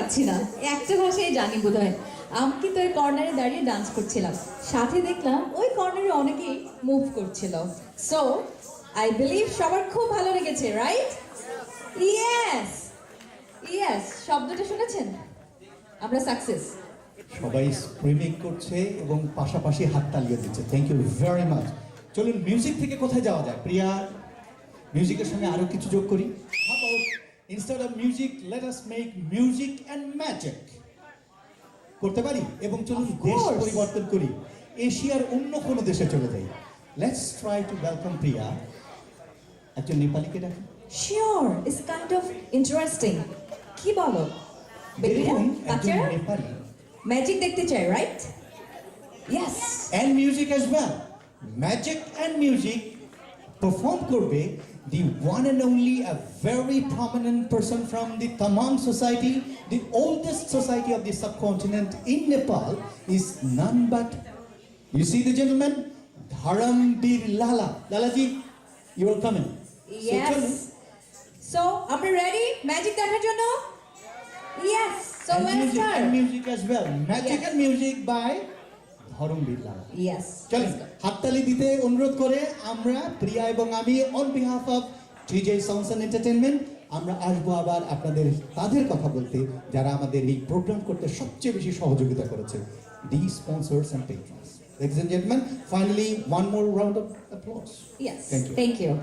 পারছি না, একটা ভাষাই জানি বোধহয়। আমি কিন্তু ওই কর্নারে দাঁড়িয়ে ডান্স করছিলাম, সাথে দেখলাম ওই কর্নারে অনেকেই মুভ করছিল। সো আই বিলিভ সবার খুব ভালো লেগেছে, রাইট? ইয়েস ইয়েস, শব্দটা শুনেছেন? আমরা সাকসেস। সবাই স্ক্রিমিং করছে এবং পাশাপাশি হাত তালিয়ে দিচ্ছে। Thank you very much. চলুন মিউজিক থেকে কোথায় যাওয়া যায়? প্রিয়া, মিউজিকের সঙ্গে আরো কিছু যোগ করি। How about instead of music, let us make music and magic? করতে পারি? এবং চলুন দেশ পরিবর্তন করি, এশিয়ার অন্য কোনো দেশে চলে যাই। Let's try to welcome প্রিয়া। একজন নেপালিকে ডাকি। Sure, it's kind of interesting. কি বলো দেখুন, একজন নেপালি ম্যাজিক দেখতে চাই, right? Yes, and music as well. Magic and music perform করবে the one and only a very prominent person from the Tamang society, the oldest society of the subcontinent in Nepal, is none but, you see the gentleman, Dhrmbir Lalaji, you are coming. Yes. So আমরা ready magic দেখার জন্য? Yes. So let's start. And music as well. Magic and music by Dharmbir. Yes, চলুন হাততালি দিতে অনুরোধ করে আমরা, প্রিয়া এবং আমি, on behalf of TJ sounds and entertainment, আমরা আসবো আবার আপনাদের তাদের কথা বলতে যারা আমাদের এই প্রোগ্রাম করতে সবচেয়ে বেশি সহযোগিতা করেছে, the sponsors and patrons. Ladies and gentlemen, finally one more round of applause. Yes, Thank you. Thank you.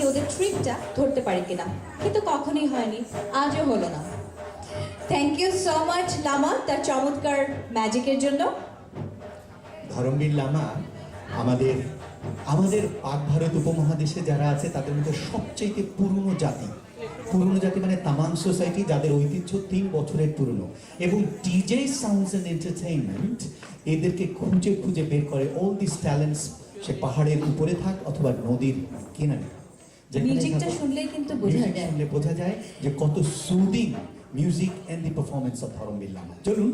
দেখি ওদের ট্রিকটা ধরতে পারি কিনা, কিন্তু কখনোই হয়নি, আজও হলো না। Thank you so much Lama তার চমৎকার ম্যাজিকের জন্য। ধরমবীর লামা আমাদের আমাদের পাক ভারত উপমহাদেশে যারা আছে তাদের মধ্যে সবচেয়ে পুরনো জাতি মানে তামাং সোসাইটি, যাদের ঐতিহ্য 3 বছরের পুরনো, এবং ডিজে সাউন্ডস এন্ড এন্টারটেইনমেন্ট এদেরকে খুঁজে খুঁজে বের করে অল দিস ট্যালেন্টস, সে পাহাড়ের উপরে থাক অথবা নদীর কিনারে। মিউজিকটা শুনলেই কিন্তু বোঝা যায় যে কত soothing music and the performance of Dharmbir Lama. চলুন